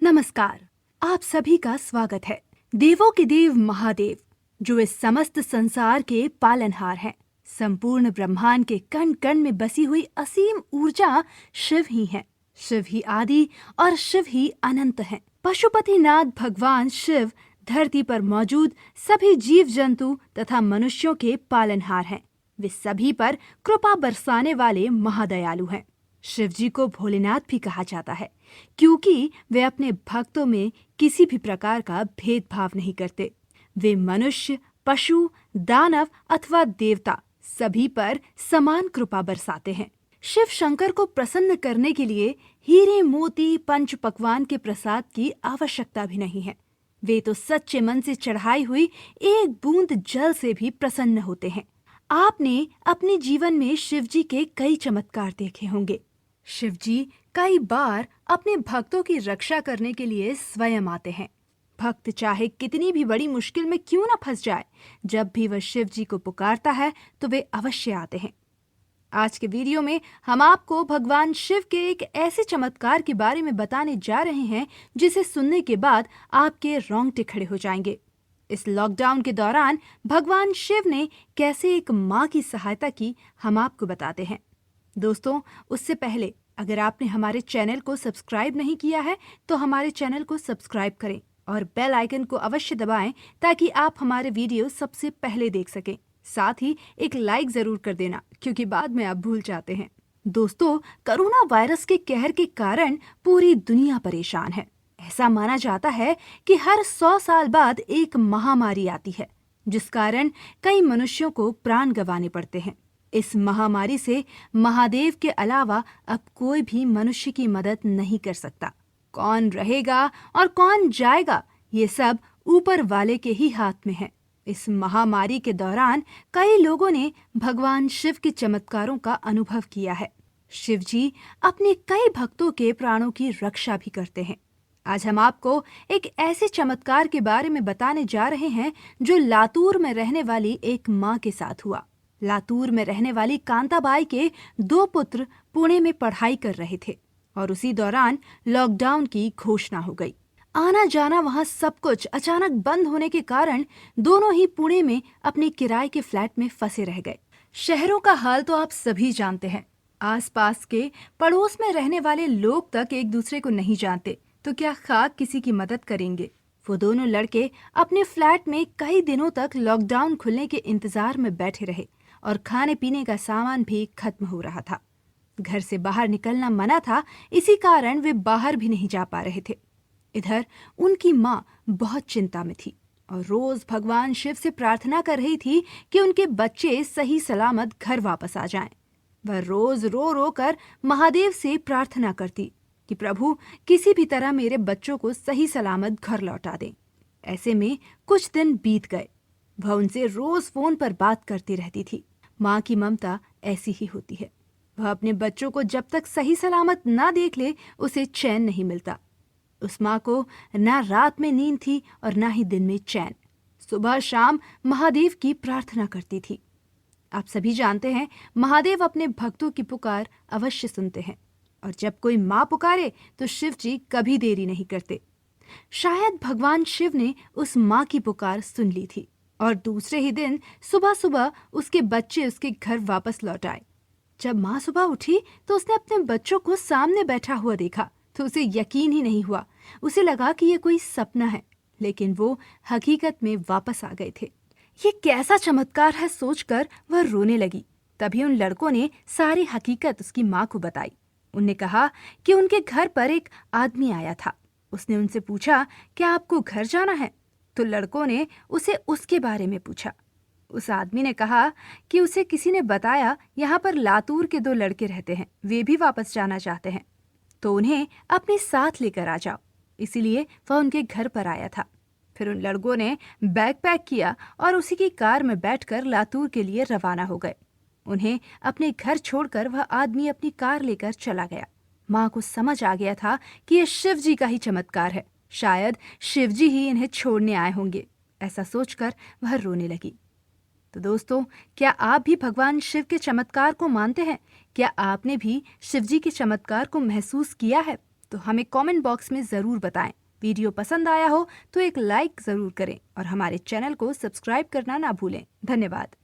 नमस्कार। आप सभी का स्वागत है। देवों के देव महादेव, जो इस समस्त संसार के पालनहार हैं, संपूर्ण ब्रह्मांड के कण कण में बसी हुई असीम ऊर्जा शिव ही है। शिव ही आदि और शिव ही अनंत हैं। पशुपतिनाथ भगवान शिव धरती पर मौजूद सभी जीव जंतु तथा मनुष्यों के पालनहार हैं। वे सभी पर कृपा बरसाने वाले महादयालु हैं। शिव जी को भोलेनाथ भी कहा जाता है, क्योंकि वे अपने भक्तों में किसी भी प्रकार का भेदभाव नहीं करते। वे मनुष्य, पशु, दानव अथवा देवता सभी पर समान कृपा बरसाते हैं। शिव शंकर को प्रसन्न करने के लिए हीरे मोती पंच पकवान के प्रसाद की आवश्यकता भी नहीं है। वे तो सच्चे मन से चढ़ाई हुई एक बूंद जल से भी प्रसन्न होते हैं। आपने अपने जीवन में शिव जी के कई चमत्कार देखे होंगे। शिव जी कई बार अपने भक्तों की रक्षा करने के लिए स्वयं आते हैं। भक्त चाहे कितनी भी बड़ी मुश्किल में क्यों न फंस जाए, जब भी वह शिव जी को पुकारता है तो वे अवश्य आते हैं। आज के वीडियो में हम आपको भगवान शिव के एक ऐसे चमत्कार के बारे में बताने जा रहे हैं जिसे सुनने के बाद आपके रोंगटे खड़े हो जाएंगे। इस लॉकडाउन के दौरान भगवान शिव ने कैसे एक माँ की सहायता की, हम आपको बताते हैं। दोस्तों, उससे पहले अगर आपने हमारे चैनल को सब्सक्राइब नहीं किया है तो हमारे चैनल को सब्सक्राइब करें और बेल आइकन को अवश्य दबाएं ताकि आप हमारे वीडियो सबसे पहले देख सकें। साथ ही एक लाइक जरूर कर देना, क्योंकि बाद में आप भूल जाते हैं। दोस्तों, कोरोना वायरस के कहर के कारण पूरी दुनिया परेशान है। ऐसा माना जाता है कि हर 100 साल बाद एक महामारी आती है, जिस कारण कई मनुष्यों को प्राण गंवाने पड़ते हैं। इस महामारी से महादेव के अलावा अब कोई भी मनुष्य की मदद नहीं कर सकता। कौन रहेगा और कौन जाएगा, ये सब ऊपर वाले के ही हाथ में है। इस महामारी के दौरान कई लोगों ने भगवान शिव के चमत्कारों का अनुभव किया है। शिव जी अपने कई भक्तों के प्राणों की रक्षा भी करते हैं। आज हम आपको एक ऐसे चमत्कार के बारे में बताने जा रहे हैं जो लातूर में रहने वाली एक माँ के साथ हुआ। लातूर में रहने वाली कांताबाई के 2 पुत्र पुणे में पढ़ाई कर रहे थे और उसी दौरान लॉकडाउन की घोषणा हो गई। आना जाना वहां सब कुछ अचानक बंद होने के कारण दोनों ही पुणे में अपने किराए के फ्लैट में फंसे रह गए। शहरों का हाल तो आप सभी जानते हैं। आसपास के पड़ोस में रहने वाले लोग तक एक दूसरे को नहीं जानते, तो क्या खाक किसी की मदद करेंगे। वो दोनों लड़के अपने फ्लैट में कई दिनों तक लॉकडाउन खुलने के इंतजार में बैठे रहे और खाने पीने का सामान भी खत्म हो रहा था। घर से बाहर निकलना मना था, इसी कारण वे बाहर भी नहीं जा पा रहे थे। इधर उनकी माँ बहुत चिंता में थी और रोज भगवान शिव से प्रार्थना कर रही थी कि उनके बच्चे सही सलामत घर वापस आ जाएं। वह रोज रो रो कर महादेव से प्रार्थना करती कि प्रभु किसी भी तरह मेरे बच्चों को सही सलामत घर लौटा दें। ऐसे में कुछ दिन बीत गए। वह उनसे रोज फोन पर बात करती रहती थी। माँ की ममता ऐसी ही होती है। वह अपने बच्चों को जब तक सही सलामत ना देख ले, उसे चैन नहीं मिलता। उस माँ को ना रात में नींद थी और ना ही दिन में चैन। सुबह शाम महादेव की प्रार्थना करती थी। आप सभी जानते हैं, महादेव अपने भक्तों की पुकार अवश्य सुनते हैं और जब कोई माँ पुकारे तो शिव जी कभी देरी नहीं करते। शायद भगवान शिव ने उस माँ की पुकार सुन ली थी और दूसरे ही दिन सुबह सुबह उसके बच्चे उसके घर वापस लौट आए। जब माँ सुबह उठी तो उसने अपने बच्चों को सामने बैठा हुआ देखा तो उसे यकीन ही नहीं हुआ। उसे लगा कि ये कोई सपना है, लेकिन वो हकीकत में वापस आ गए थे। ये कैसा चमत्कार है सोचकर वह रोने लगी। तभी उन लड़कों ने सारी हकीकत उसकी माँ को बताई। उनने कहा कि उनके घर पर एक आदमी आया था। उसने उनसे पूछा, क्या आपको घर जाना है? तो लड़कों ने उसे उसके बारे में पूछा। उस आदमी ने कहा कि उसे किसी ने बताया यहाँ पर लातूर के 2 लड़के रहते हैं, वे भी वापस जाना चाहते हैं, तो उन्हें अपने साथ लेकर आ जाओ। इसीलिए वह उनके घर पर आया था। फिर उन लड़कों ने बैग पैक किया और उसी की कार में बैठकर लातूर के लिए रवाना हो गए। उन्हें अपने घर छोड़कर वह आदमी अपनी कार लेकर चला गया। माँ को समझ आ गया था कि यह शिव जी का ही चमत्कार है। शायद शिव जी ही इन्हें छोड़ने आए होंगे। ऐसा सोचकर वह रोने लगी। तो दोस्तों, क्या आप भी भगवान शिव के चमत्कार को मानते हैं? क्या आपने भी शिव जी के चमत्कार को महसूस किया है? तो हमें कमेंट बॉक्स में ज़रूर बताएं। वीडियो पसंद आया हो तो एक लाइक ज़रूर करें और हमारे चैनल को सब्सक्राइब करना ना भूलें। धन्यवाद।